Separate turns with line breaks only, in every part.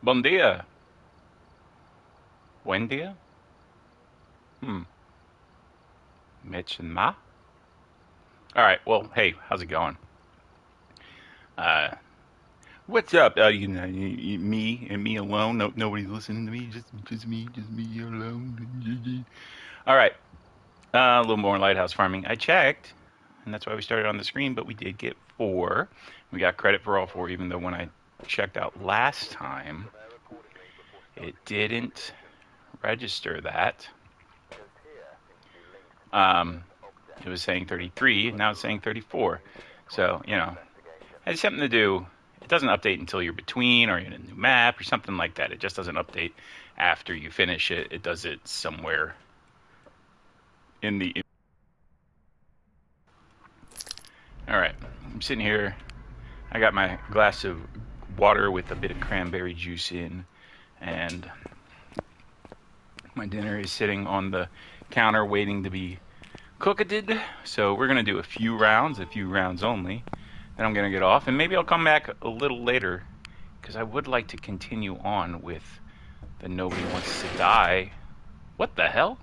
Bon dia. Buen dia. Hmm. Mitch and Ma. All right. Well, hey, how's it going? Uh, what's up? Me and me alone. No, nobody's listening to me. Just me alone. All right. A little more Lighthouse farming. I checked, and that's why we started on the screen. But we did get 4. We got credit for all 4, even though when I checked out last time, it didn't register that. Um, it was saying 33, and now it's saying 34. So, it has something to do. It doesn't update until you're between or you're in a new map or something like that. It just doesn't update after you finish it. It does it somewhere in the. All right, I'm sitting here. I got my glass of water with a bit of cranberry juice in, and my dinner is sitting on the counter waiting to be cooked. So we're gonna do a few rounds only. Then I'm gonna get off, and maybe I'll come back a little later because I would like to continue on with the Nobody Wants to Die. What the hell?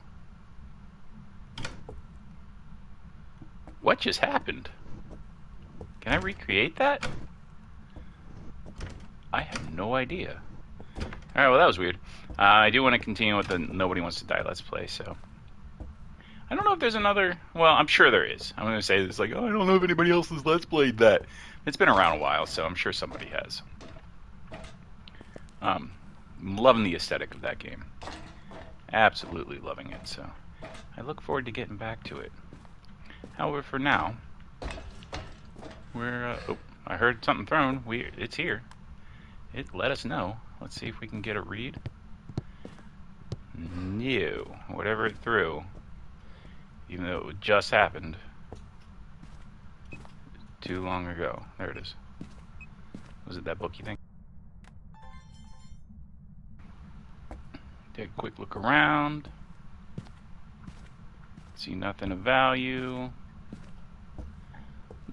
What just happened? Can I recreate that? I have no idea. Alright, well, that was weird. I do want to continue with the Nobody Wants to Die Let's Play, so. I don't know if there's another. Well, I'm sure there is. I'm going to say this like, oh, I don't know if anybody else has Let's Played that. It's been around a while, so I'm sure somebody has. I'm loving the aesthetic of that game. Absolutely loving it, so I look forward to getting back to it. However, for now, we're. Oh, I heard something thrown. It's here. It let us know. Let's see if we can get a read. No, whatever it threw, even though it just happened too long ago. There it is. Was it that book, you think? Take a quick look around. See nothing of value.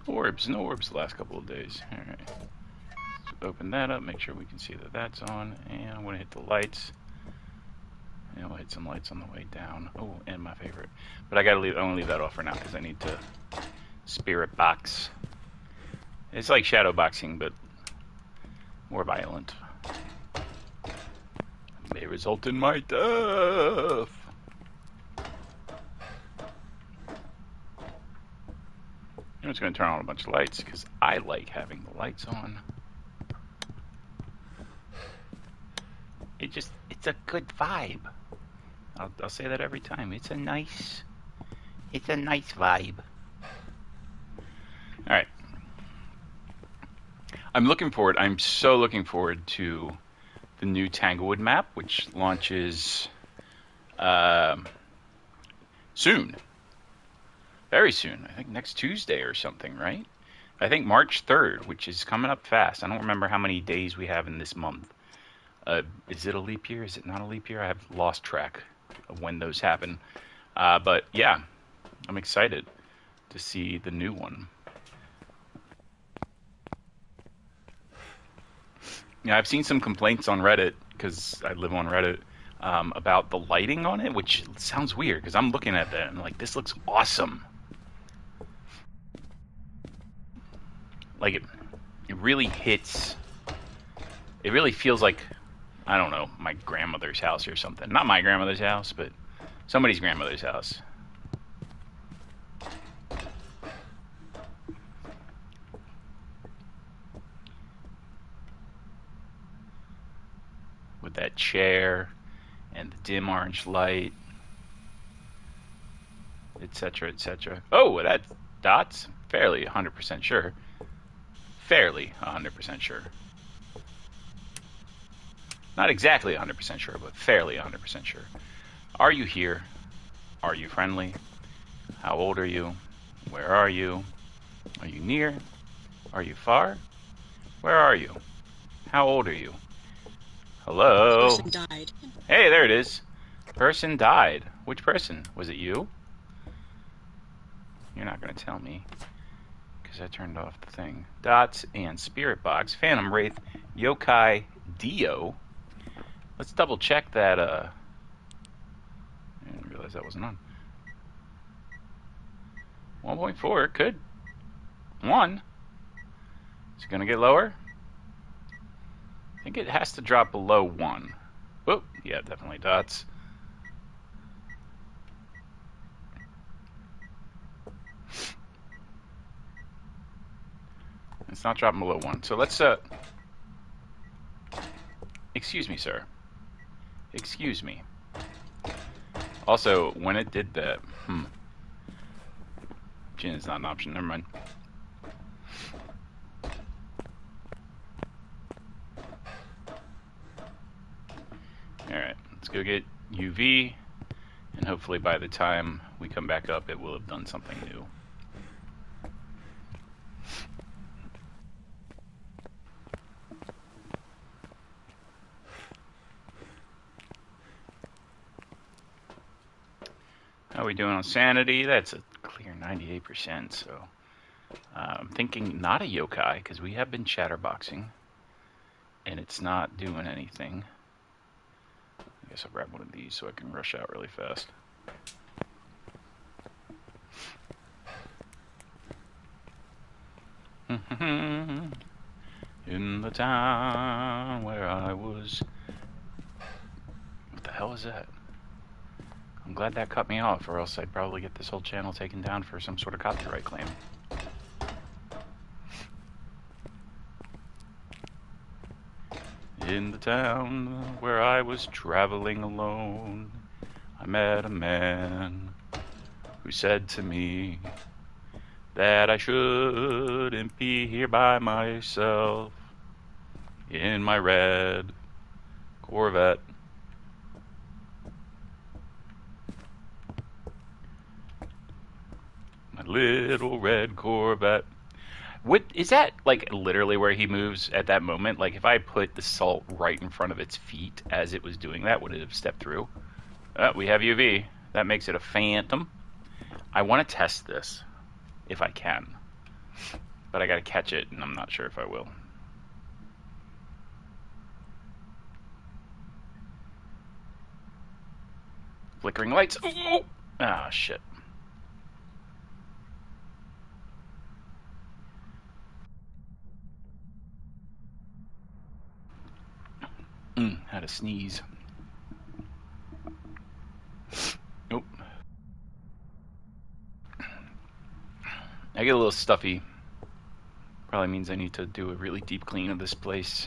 No orbs the last couple of days. Alright. Open that up, make sure we can see that that's on. And I'm going to hit the lights. And we'll hit some lights on the way down. Oh, and my favorite. But I want to leave that off for now because I need to spirit box. It's like shadow boxing, but more violent. May result in my death. I'm just going to turn on a bunch of lights because I like having the lights on. It's a good vibe. I'll say that every time. It's a nice vibe. All right. I'm so looking forward to the new Tanglewood map, which launches soon. Very soon. I think next Tuesday or something, right? I think March 3rd, which is coming up fast. I don't remember how many days we have in this month. Is it a leap year? Is it not a leap year? I have lost track of when those happen. But yeah, I'm excited to see the new one. Yeah, I've seen some complaints on Reddit, because I live on Reddit, about the lighting on it, which sounds weird, because I'm looking at that and like, this looks awesome. Like, it really hits, it really feels like, I don't know, my grandmother's house or something. Not my grandmother's house, but somebody's grandmother's house. With that chair and the dim orange light, etc., etc. Oh, that dots? Fairly 100% sure. Fairly 100% sure. Not exactly 100% sure, but fairly 100% sure. Are you here? Are you friendly? How old are you? Where are you? Are you near? Are you far? Where are you? How old are you? Hello?
Person died.
Hey, there it is. Person died. Which person? Was it you? You're not going to tell me, because I turned off the thing. Dots and Spirit Box. Phantom Wraith. Yokai Dio. Let's double check that. I didn't realize that wasn't on. 1.4 could. 1. Is it gonna get lower? I think it has to drop below 1. Oh, yeah, definitely dots. It's not dropping below 1. So let's, excuse me, sir. Excuse me. Also, when it did that, gin is not an option, never mind. Alright, let's go get UV, and hopefully by the time we come back up, it will have done something new. How are we doing on sanity? That's a clear 98%, so I'm thinking not a yokai, because we have been chatterboxing, and it's not doing anything. I guess I'll grab one of these so I can rush out really fast. In the town where I was... What the hell is that? I'm glad that cut me off, or else I'd probably get this whole channel taken down for some sort of copyright claim. In the town where I was traveling alone, I met a man who said to me that I shouldn't be here by myself in my red Corvette. My little red Corvette. What is that, like, literally where he moves at that moment? Like, if I put the salt right in front of its feet as it was doing that, would it have stepped through? We have UV. That makes it a phantom. I want to test this, if I can. But I gotta catch it, and I'm not sure if I will. Flickering lights. Oh! Ah, shit. Had a sneeze. Nope. I get a little stuffy. Probably means I need to do a really deep clean of this place.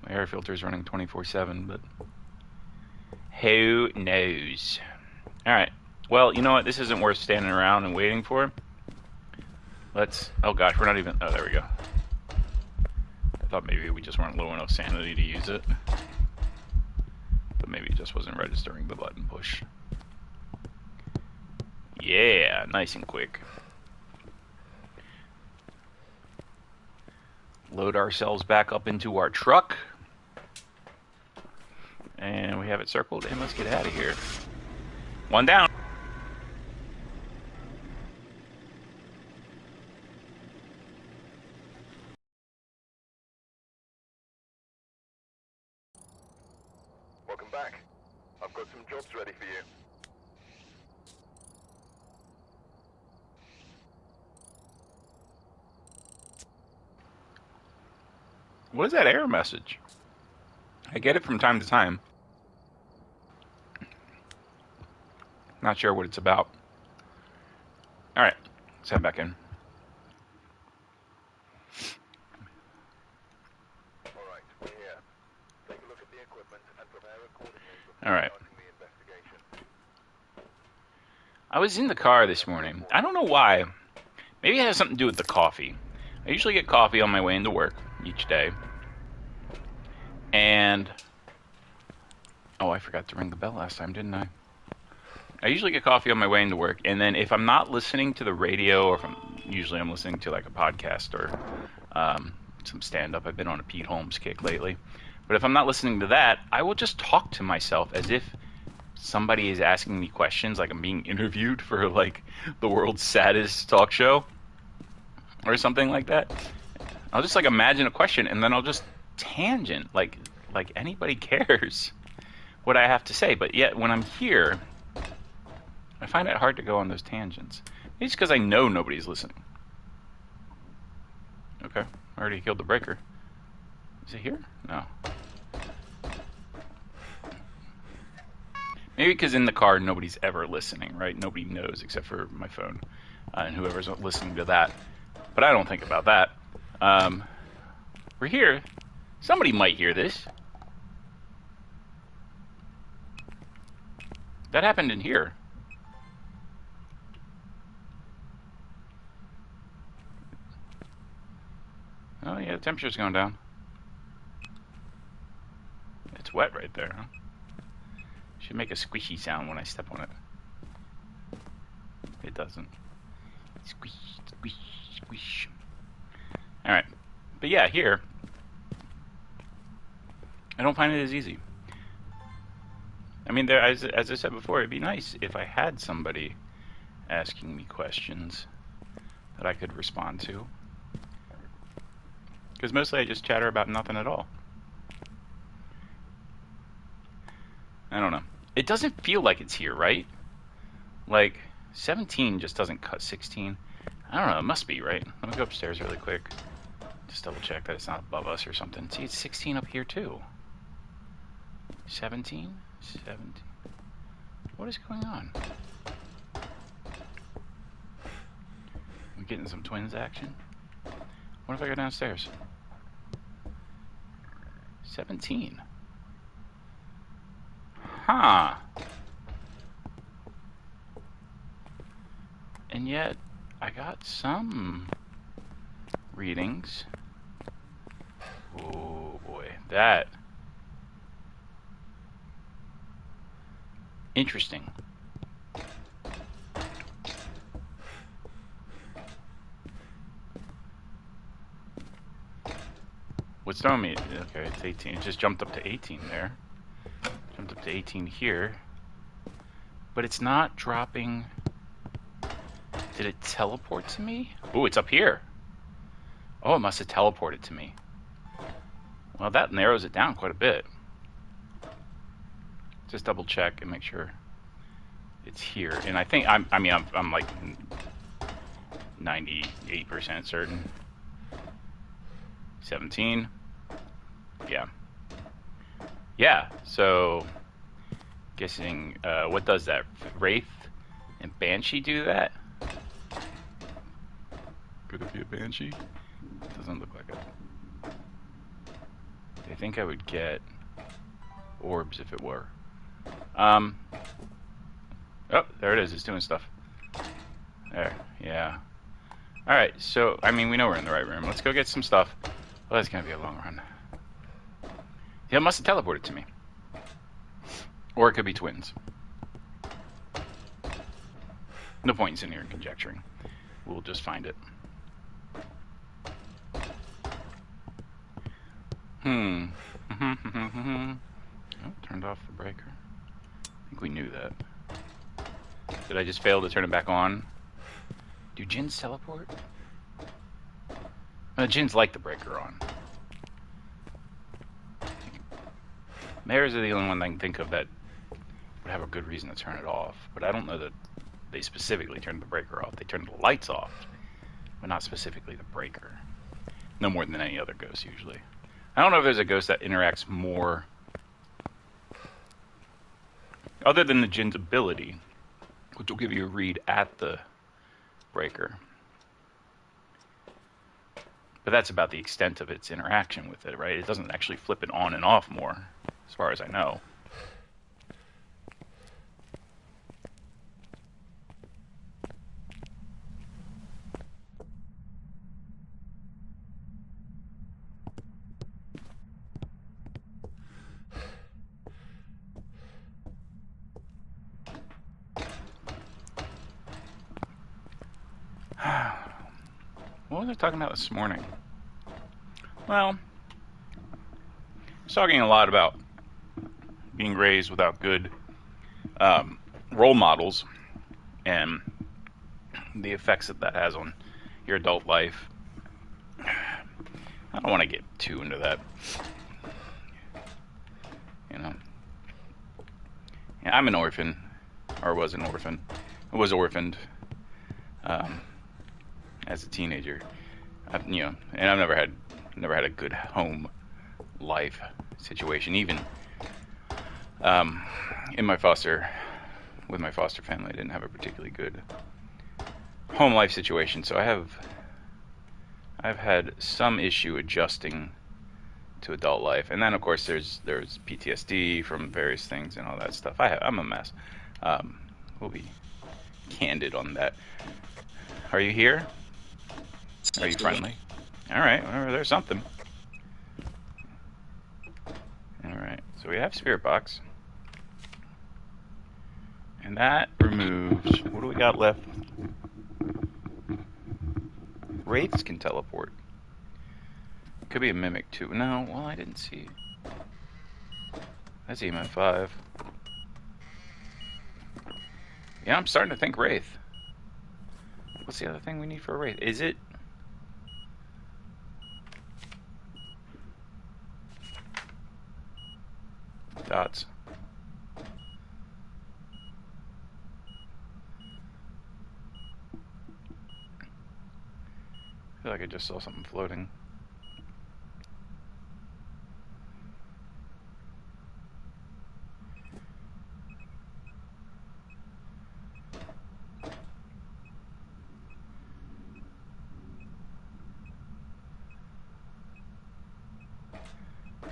My air filter is running 24/7, but who knows? Alright. Well, you know what? This isn't worth standing around and waiting for. Let's... Oh gosh, we're not even... Oh, there we go. I thought maybe we just weren't low enough sanity to use it. But maybe it just wasn't registering the button push. Yeah, nice and quick. Load ourselves back up into our truck. And we have it circled, and let's get out of here. One down.
Welcome back. I've got some jobs ready for you.
What is that error message? I get it from time to time. Not sure what it's about. Alright, let's head back in.
Alright, we're here. Take a look at the equipment and prepare accordingly before
Alright.
starting the investigation.
I was in the car this morning. I don't know why. Maybe it has something to do with the coffee. I usually get coffee on my way into work each day. And... Oh, I forgot to ring the bell last time, didn't I? I usually get coffee on my way into work, and then if I'm not listening to the radio, or if usually I'm listening to like a podcast or some stand-up. I've been on a Pete Holmes kick lately. But if I'm not listening to that, I will just talk to myself as if somebody is asking me questions, like I'm being interviewed for like the world's saddest talk show or something like that. I'll just like imagine a question, and then I'll just tangent. Like like anybody cares what I have to say. But yet, when I'm here, I find it hard to go on those tangents. Maybe it's because I know nobody's listening. Okay, I already killed the breaker. Is it here? No. Maybe because in the car, nobody's ever listening, right? Nobody knows except for my phone and whoever's listening to that. But I don't think about that. We're here. Somebody might hear this. That happened in here. Oh, yeah, the temperature's going down. It's wet right there, huh? Should make a squishy sound when I step on it. It doesn't. Squish, squish, squish. Alright. But yeah, here, I don't find it as easy. I mean, there, as I said before, it'd be nice if I had somebody asking me questions that I could respond to. Because mostly I just chatter about nothing at all. I don't know. It doesn't feel like it's here, right? Like, 17 just doesn't cut 16. I don't know. It must be, right? Let me go upstairs really quick. Just double check that it's not above us or something. See, it's 16 up here, too. 17? 17. What is going on? We're getting some twins action. What if I go downstairs? 17. Huh. And yet, I got some readings. Oh boy, that. Interesting. What's throwing me? Okay, it's 18. It just jumped up to 18 there. Jumped up to 18 here. But it's not dropping. Did it teleport to me? Ooh, it's up here. Oh, it must have teleported to me. Well, that narrows it down quite a bit. Just double check and make sure it's here. And I think I'm like 98% certain. 17. Yeah. Yeah. So, guessing what does that? Wraith and Banshee do that? Could it be a Banshee? Doesn't look like it. I think I would get orbs if it were. Oh, there it is. It's doing stuff. There. Yeah. Alright, so, I mean, we know we're in the right room. Let's go get some stuff. Well, that's going to be a long run. Yeah, it must have teleported to me. Or it could be twins. No point in sitting here and conjecturing. We'll just find it. Oh, turned off the breaker. I think we knew that. Did I just fail to turn it back on? Do djinns teleport? Djinns like the breaker on. Mares are the only one I can think of that would have a good reason to turn it off. But I don't know that they specifically turned the breaker off. They turned the lights off, but not specifically the breaker. No more than any other ghost, usually. I don't know if there's a ghost that interacts more, other than the djinn's ability, which will give you a read at the breaker. But that's about the extent of its interaction with it, right? It doesn't actually flip it on and off more, as far as I know. What was I talking about this morning? Well, I was talking a lot about being raised without good role models and the effects that has on your adult life. I don't want to get too into that. You know, yeah, I'm an orphan, or was an orphan. I was orphaned um, as a teenager. And I've never had a good home life situation. Even um, in my foster with my foster family, I didn't have a particularly good home life situation. So I've had some issue adjusting to adult life, and then of course there's PTSD from various things and all that stuff. I'm a mess. Um, we'll be candid on that. Are you here? Are you
Seems to be.
friendly? All right, well, there's something. All right, so we have spirit box, and that removes. What do we got left? Wraiths can teleport. Could be a mimic too. No, well I didn't see. That's EMF 5. Yeah, I'm starting to think Wraith. What's the other thing we need for a Wraith? Is it? Dots. I feel like I just saw something floating.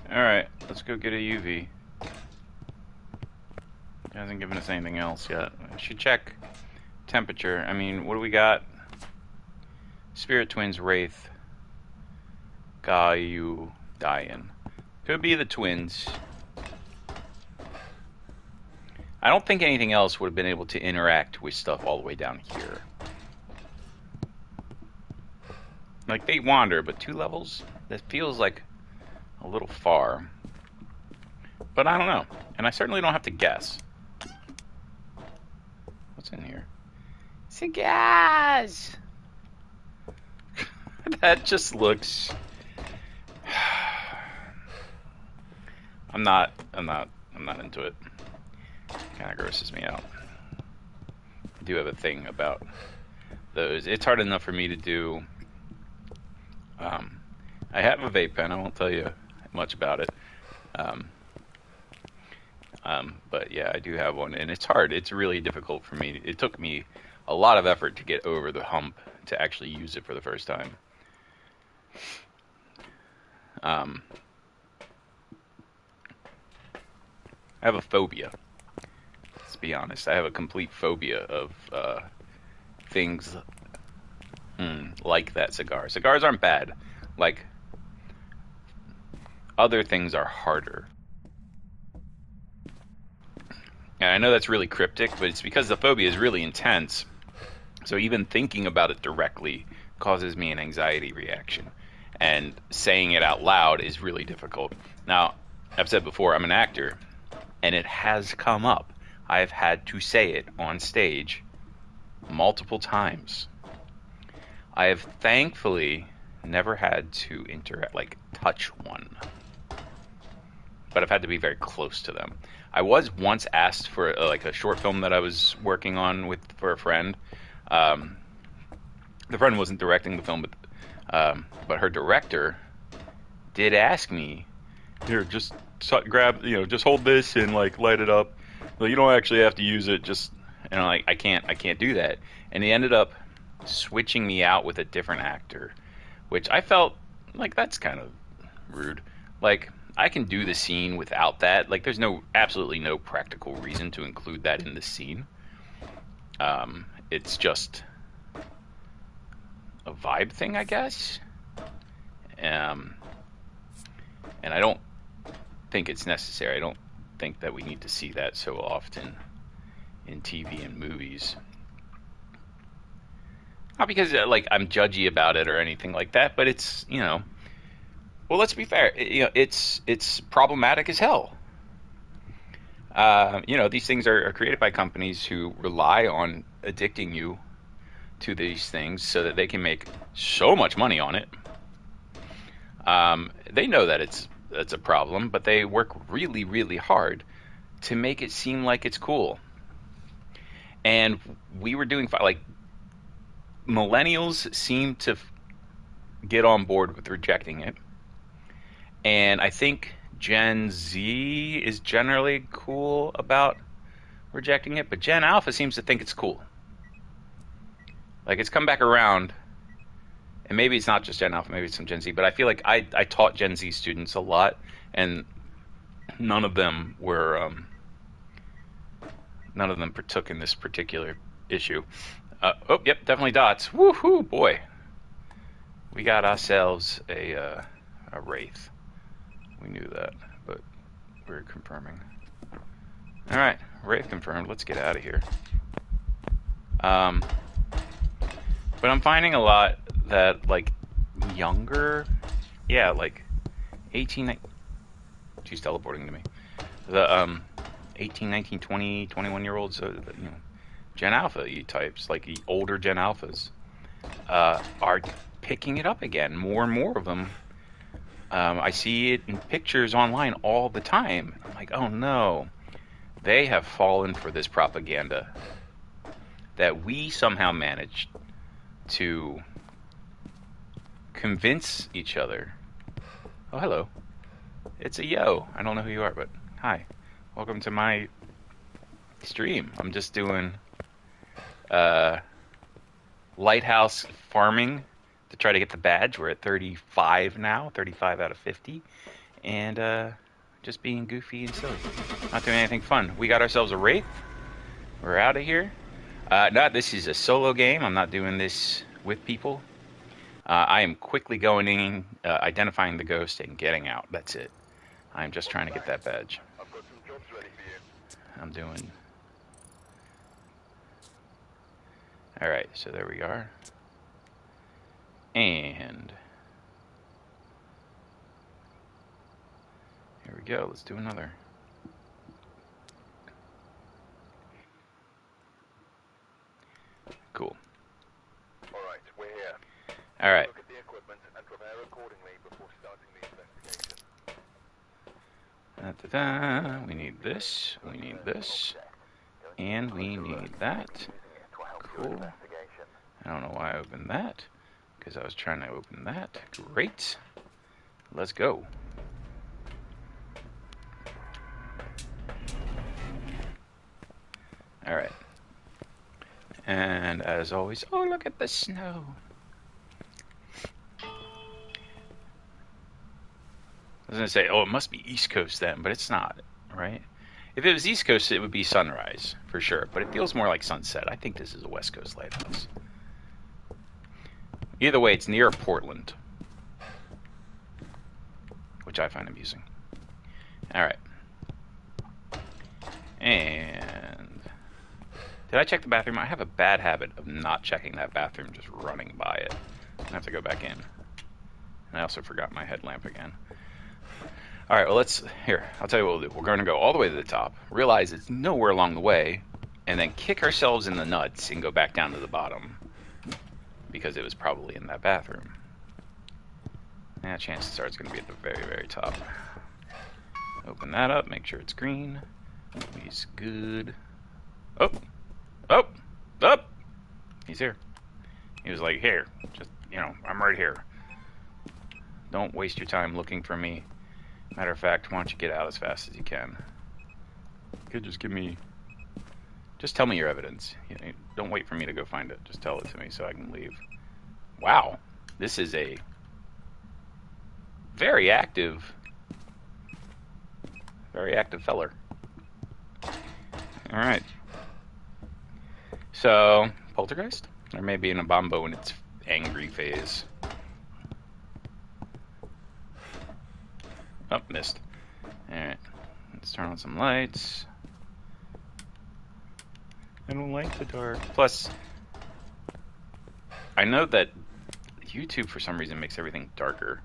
Alright, let's go get a UV. It hasn't given us anything else yet. I should check temperature. I mean, what do we got? Spirit Twins, Wraith, Gayu, Dian. Could be the twins. I don't think anything else would have been able to interact with stuff all the way down here. Like, they wander, but 2 levels? That feels like a little far. But I don't know. And I certainly don't have to guess. What's in here? Cigars! That just looks... I'm not into it. Kind of grosses me out. I do have a thing about those. It's hard enough for me to do. I have a vape pen. I won't tell you much about it. But yeah, I do have one, and it's hard. It's really difficult for me. It took me a lot of effort to get over the hump to actually use it for the first time. I have a phobia. Let's be honest. I have a complete phobia of things like that cigar. Cigars aren't bad. Like, other things are harder. And I know that's really cryptic, but it's because the phobia is really intense. So even thinking about it directly causes me an anxiety reaction. And saying it out loud is really difficult. Now, I've said before, I'm an actor, and it has come up. I've had to say it on stage multiple times. I have thankfully never had to touch one. But I've had to be very close to them. I was once asked for a short film that I was working on for a friend. The friend wasn't directing the film, but her director did ask me, "Here, just just hold this and light it up. Well, you don't actually have to use it. Just," and I'm like, I can't do that. And he ended up switching me out with a different actor, which I felt like that's kind of rude. Like, I can do the scene without that. Like, there's absolutely no practical reason to include that in the scene. It's just a vibe thing, I guess. And I don't think it's necessary. I don't think that we need to see that so often in TV and movies. Not because I'm judgy about it or anything like that, but it's, well, let's be fair. It's problematic as hell. These things are created by companies who rely on addicting you to these things so that they can make so much money on it. They know that it's that's a problem, but they work really, really hard to make it seem like it's cool. And we were doing like millennials seem to get on board with rejecting it, and I think Gen Z is generally cool about rejecting it, but Gen Alpha seems to think it's cool. Like it's come back around, and maybe it's not just Gen Alpha, maybe it's some Gen Z, but I feel like I taught Gen Z students a lot, and none of them were none of them partook in this particular issue. Oh, yep, definitely dots. Woohoo, boy, we got ourselves a wraith. We knew that, but we're confirming. All right, wraith confirmed. Let's get out of here. Um, but I'm finding a lot that like younger, yeah, like 18. She's teleporting to me. The 18, 19, 20, 21 year olds, Gen Alpha types, like the older Gen Alphas, are picking it up again. More and more of them. I see it in pictures online all the time. I'm like, oh no, they have fallen for this propaganda that we somehow managed to convince each other. Oh, hello. It's a yo. I don't know who you are, but hi. Welcome to my stream. I'm just doing Lighthouse farming to try to get the badge. We're at 35 now, 35 out of 50. And just being goofy and silly. Not doing anything fun. We got ourselves a Wraith. We're out of here. No, this is a solo game. I'm not doing this with people. I am quickly going in, identifying the ghost, and getting out. That's it. I'm just trying to get that badge.
I've got some jobs ready for you.
I'm doing... Alright, so there we are. And... here we go. Let's do another. Cool.
Alright, we're here.
Alright.
Look at the equipment and prepare accordingly before starting the investigation.
Da-da-da. We need this. We need this. And we need that. Cool. I don't know why I opened that. Because I was trying to open that. Great. Let's go. Alright. And as always, oh, look at the snow. I was going to say, oh, it must be East Coast then, but it's not, right? If it was East Coast, it would be sunrise, for sure. But it feels more like sunset. I think this is a West Coast lighthouse. Either way, it's near Portland, which I find amusing. Alright. And... did I check the bathroom? I have a bad habit of not checking that bathroom, just running by it. I have to go back in. And I also forgot my headlamp again. Alright, well here, I'll tell you what we'll do. We're going to go all the way to the top, realize it's nowhere along the way, and then kick ourselves in the nuts and go back down to the bottom. Because it was probably in that bathroom. Yeah, chances are it's going to be at the very, very top. Open that up, make sure it's green. He's good. Oh! Oh! Up! He's here. He was like, here, just, I'm right here. Don't waste your time looking for me. Matter of fact, why don't you get out as fast as you can? You could just just tell me your evidence. Don't wait for me to go find it. Just tell it to me so I can leave. Wow. This is a very active feller. Alright. So, poltergeist? Or maybe an Abambo in its angry phase. Oh, missed. Alright. Let's turn on some lights. I don't like the dark. Plus, I know that YouTube for some reason makes everything darker.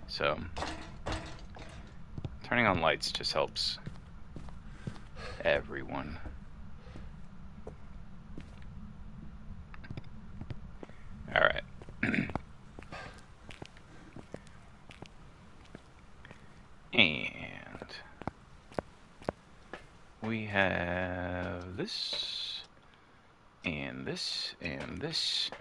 So, turning on lights just helps everyone. Alright. And we have this, and this, and this.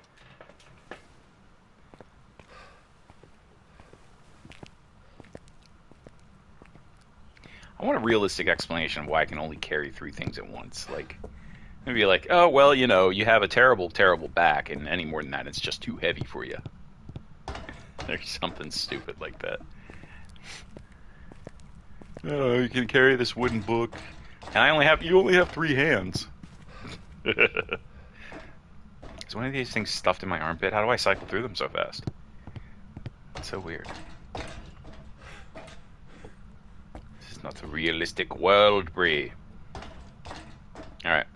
I want a realistic explanation of why I can only carry 3 things at once. Like, maybe like, oh, well, you know, you have a terrible, terrible back, and any more than that, it's just too heavy for you. There's something stupid like that. Oh, you can carry this wooden book, and you only have 3 hands. Is one of these things stuffed in my armpit? How do I cycle through them so fast? It's so weird. This is not a realistic world, Bree. Alright.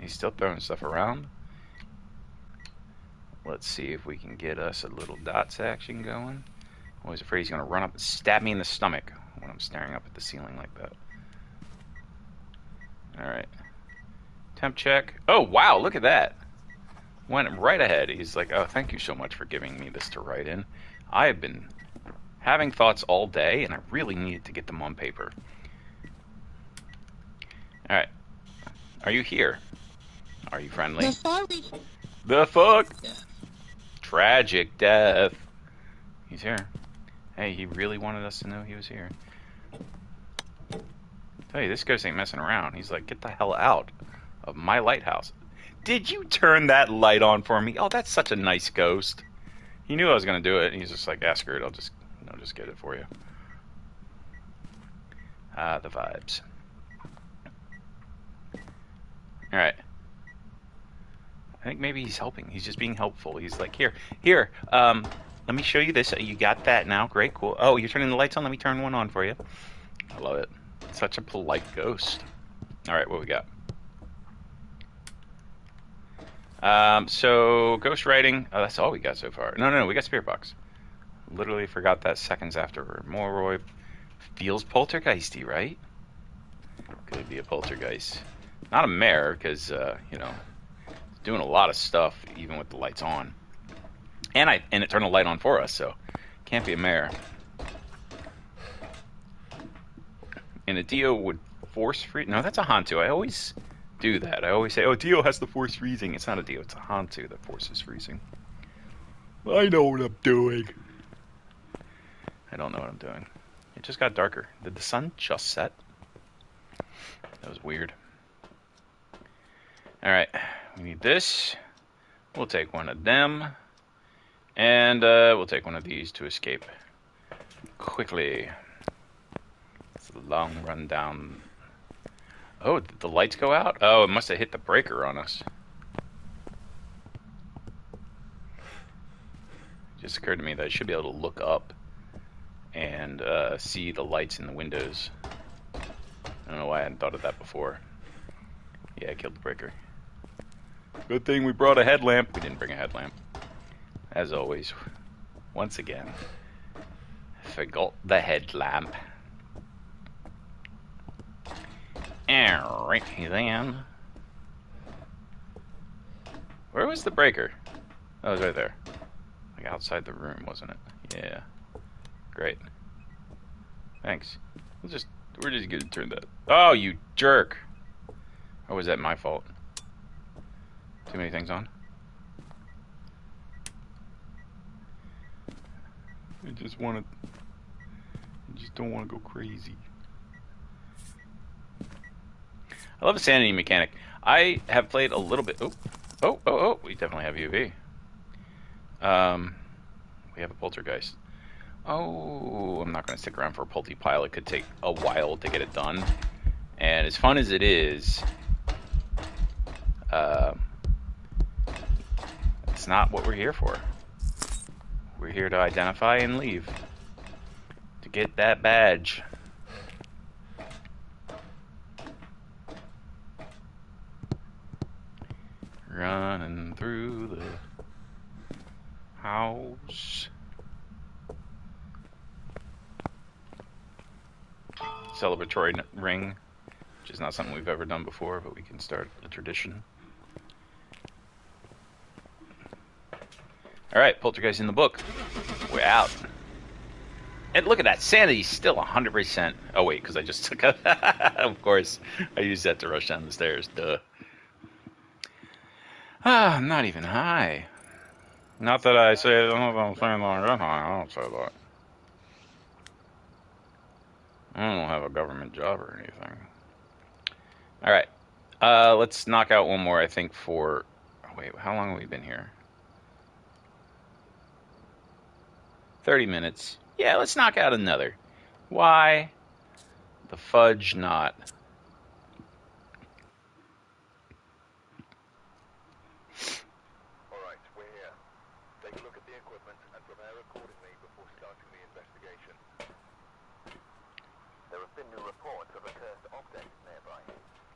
He's still throwing stuff around. Let's see if we can get us a little dots action going. I'm always afraid he's going to run up and stab me in the stomach when I'm staring up at the ceiling like that. Alright. Temp check. Oh, wow, look at that. Went right ahead. He's like, oh, thank you so much for giving me this to write in. I have been having thoughts all day, and I really needed to get them on paper. Alright. Are you here? Are you friendly? The fuck? Tragic death. He's here. Hey, he really wanted us to know he was here. Tell you, this ghost ain't messing around. He's like, get the hell out of my lighthouse. Did you turn that light on for me? Oh, that's such a nice ghost. He knew I was gonna do it, and he's just like, screw it, I'll just get it for you. Ah, the vibes. Alright. I think maybe he's helping. He's just being helpful. He's like, here, let me show you this. You got that now. Great, cool. Oh, you're turning the lights on? Let me turn one on for you. I love it. Such a polite ghost. Alright, what we got? So, ghost writing. Oh, that's all we got so far. No, we got spirit box. Literally forgot that seconds after. Moroi feels poltergeisty, right? Could be a poltergeist. Not a mare, because, you know, it's doing a lot of stuff, even with the lights on. And it turned the light on for us, so can't be a mare. And a Dio would force freeze. No, that's a Hantu. I always do that. I always say, oh, Dio has the force freezing. It's not a Dio, it's a Hantu that forces freezing. I know what I'm doing. I don't know what I'm doing. It just got darker. Did the sun just set? That was weird. Alright, we need this. We'll take one of them. And we'll take one of these to escape quickly. It's a long run down. Oh, did the lights go out? Oh, it must have hit the breaker on us. It just occurred to me that I should be able to look up and see the lights in the windows. I don't know why I hadn't thought of that before. Yeah, I killed the breaker. Good thing we brought a headlamp. We didn't bring a headlamp. As always, once again, forgot the headlamp. Alright then. Where was the breaker? Oh, it was right there. Like outside the room, wasn't it? Yeah. Great. Thanks. We're just gonna turn that. Oh, you jerk! Or was that my fault? Too many things on? I just don't want to go crazy. I love a sanity mechanic. I have played a little bit. Oh! We definitely have UV. We have a poltergeist. Oh, I'm not going to stick around for a pulty pile. It could take a while to get it done. And as fun as it is, it's not what we're here for. We're here to identify and leave. To get that badge. Running through the house. Celebratory ring, which is not something we've ever done before, but we can start a tradition. Alright, poltergeist in the book. We're out. And look at that. Sanity's still 100%. Oh, wait, because I just took a... Of course. I used that to rush down the stairs. Duh. Ah, I'm not even high. Not that I say... I don't know if I'm saying that. I don't say that. I don't have a government job or anything. All right. Let's knock out one more, I think, for... Oh, wait, how long have we been here? 30 minutes. Yeah, let's knock out another. Why the fudge not?
Alright, we're here. Take a look at the equipment and prepare accordingly before starting the investigation. There have been new reports of a cursed object nearby.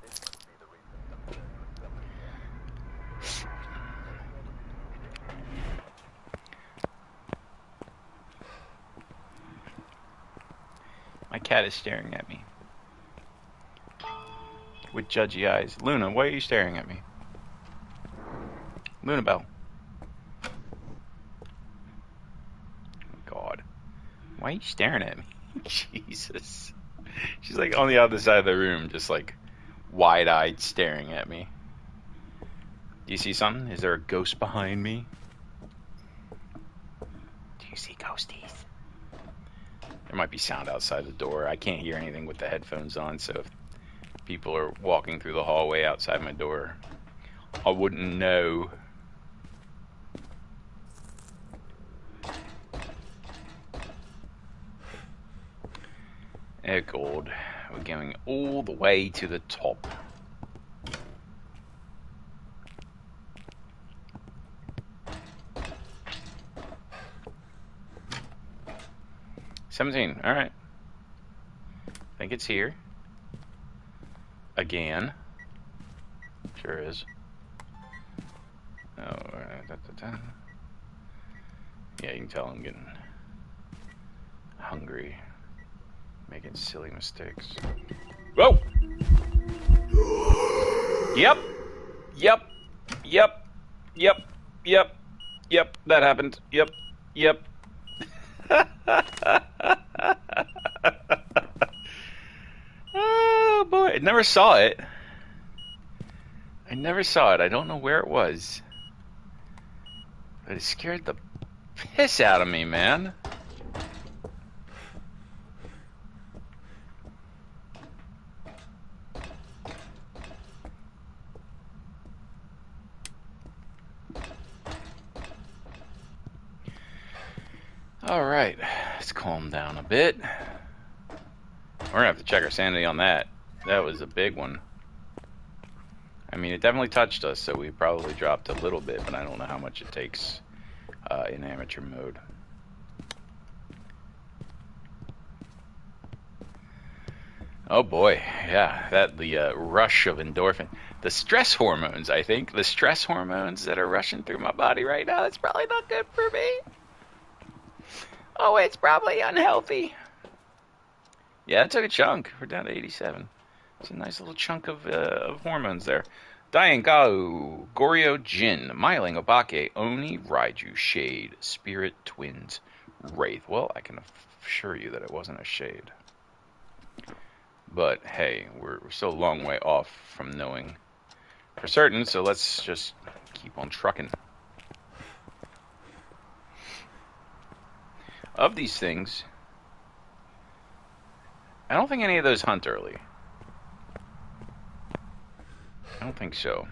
This must be the reason some birds were summoned here.
My cat is staring at me with judgy eyes. Luna, why are you staring at me? Luna Bell. God. Why are you staring at me? Jesus. She's like on the other side of the room, just like wide-eyed staring at me. Do you see something? Is there a ghost behind me? Do you see ghosties? There might be sound outside the door. I can't hear anything with the headphones on, so if people are walking through the hallway outside my door, I wouldn't know. Oh God, we're going all the way to the top. $17, alright. I think it's here. Again. Sure is. Oh, yeah, you can tell I'm getting hungry. Making silly mistakes. Whoa! Yep. Yep. Yep. Yep. Yep. Yep. That happened. Yep. Yep. Oh boy. I never saw it. I never saw it. I don't know where it was. But it scared the piss out of me, man. Alright, let's calm down a bit. We're gonna have to check our sanity on that. That was a big one. I mean, it definitely touched us, so we probably dropped a little bit, but I don't know how much it takes in amateur mode. Oh boy, yeah, the rush of endorphin. The stress hormones, I think. The stress hormones that are rushing through my body right now, that's probably not good for me. Oh, it's probably unhealthy. Yeah, it took a chunk. We're down to 87. It's a nice little chunk of hormones there. Diane Gao, Goryo Jin, Myling Obake, Oni Raiju, Shade, Spirit Twins, Wraith. Well, I can assure you that it wasn't a shade. But hey, we're still a long way off from knowing for certain, so let's just keep on trucking. Of these things, I don't think any of those hunt early. I don't think so.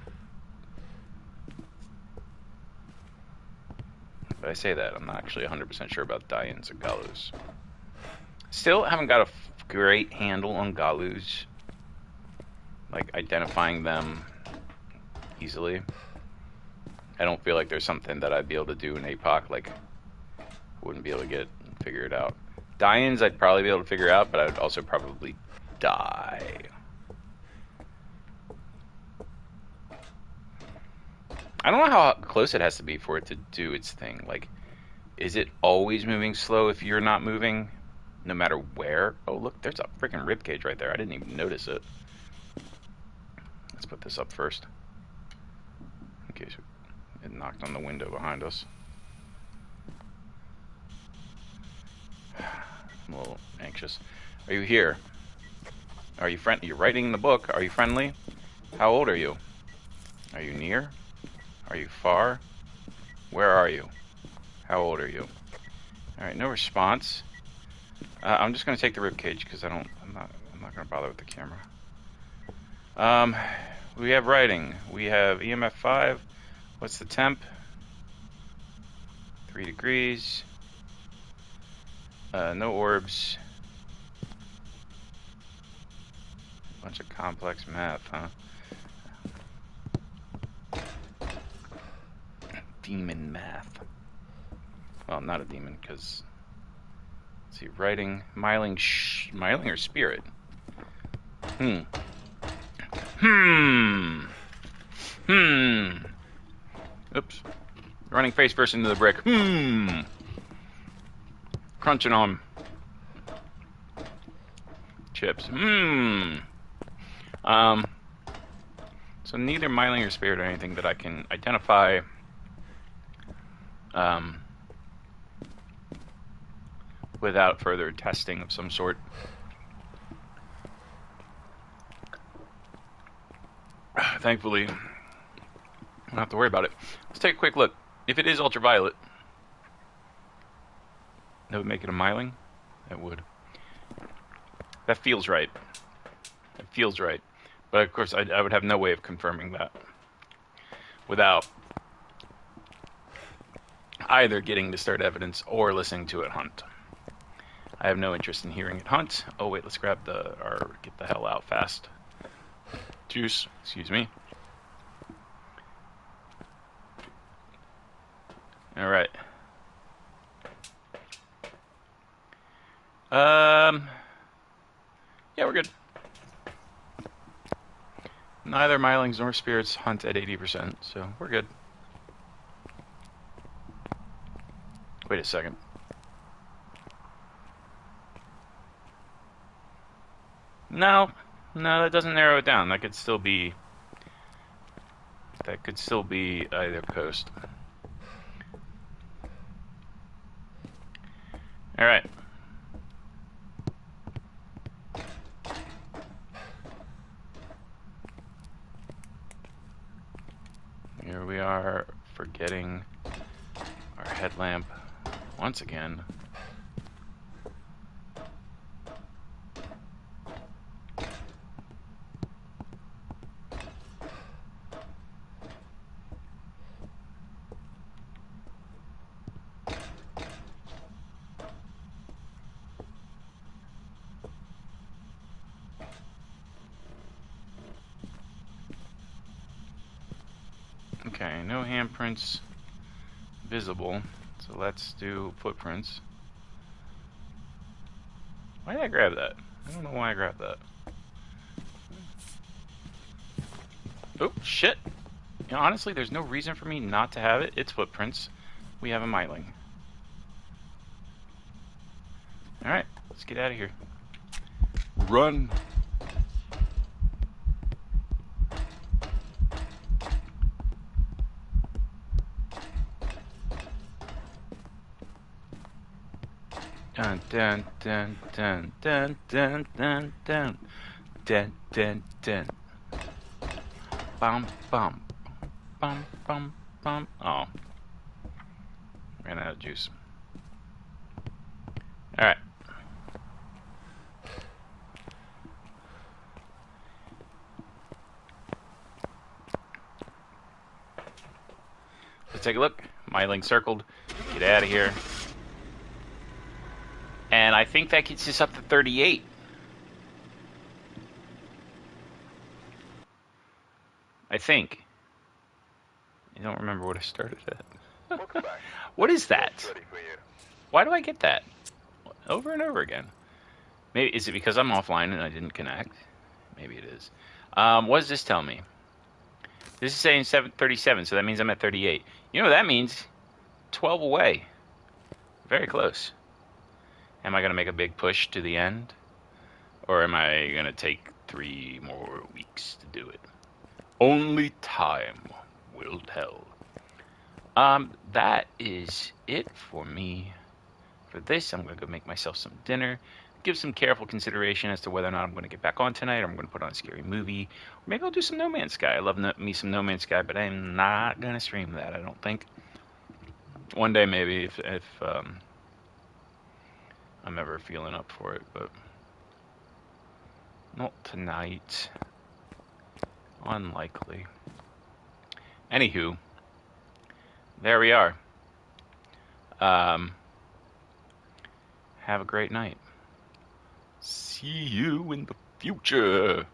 But I say that, I'm not actually 100% sure about Diane's or Galus. Still haven't got a great handle on Galus. Like, identifying them easily. I don't feel like there's something that I'd be able to do in APOC, like, wouldn't be able to figure it out. Diane's I'd probably be able to figure out, but I would also probably die. I don't know how close it has to be for it to do its thing. Like, is it always moving slow if you're not moving, no matter where? Oh, look, there's a freaking ribcage right there. I didn't even notice it. Let's put this up first, in case it knocked on the window behind us. I'm a little anxious. Are you here? Are you friend? You're writing the book. Are you friendly? How old are you? Are you near? Are you far? Where are you? How old are you? All right, no response. I'm just gonna take the ribcage because I'm not gonna bother with the camera. We have writing. We have EMF 5. What's the temp? 3 degrees. No orbs. Bunch of complex math, huh? Demon math. Well, not a demon, because... Let's see, writing. Myling or spirit? Hmm. Oops. Running face first into the brick. Crunching on chips. So neither myling or spirit or anything that I can identify. Without further testing of some sort. Thankfully, I don't have to worry about it. Let's take a quick look. If it is ultraviolet, that would make it a myling? That would. That feels right. It feels right. But of course, I would have no way of confirming that without either getting to start evidence or listening to it hunt. I have no interest in hearing it hunt. Oh wait, let's grab get the hell out fast. Juice, excuse me. All right. Yeah, we're good. Neither mylings nor spirits hunt at 80%, so we're good. Wait a second. No, that doesn't narrow it down. That could still be either coast. All right. Here we are, forgetting our headlamp once again. Okay, no handprints visible, so let's do footprints. Why did I grab that? I don't know why I grabbed that. Oh, shit. You know, honestly, there's no reason for me not to have it. It's footprints. We have a myling. Alright, let's get out of here. Run! Dun dun dun dun dun dun dun dun dun dun dun. Bum bum bum bum bum. Oh, ran out of juice. All right. Let's take a look. Myling circled. Get out of here. And I think that gets us up to 38. I think. I don't remember what I started at. What is that? Why do I get that? Over and over again. Maybe is it because I'm offline and I didn't connect? Maybe it is. What does this tell me? This is saying 737, so that means I'm at 38. You know what that means? 12 away. Very close. Am I going to make a big push to the end? Or am I going to take 3 more weeks to do it? Only time will tell. That is it for me for this. I'm going to go make myself some dinner. Give some careful consideration as to whether or not I'm going to get back on tonight, or I'm going to put on a scary movie. Or maybe I'll do some No Man's Sky. I love me some No Man's Sky, but I'm not going to stream that, I don't think. One day maybe, if I'm ever feeling up for it, but not tonight. Unlikely. Anywho, there we are. Have a great night. See you in the future.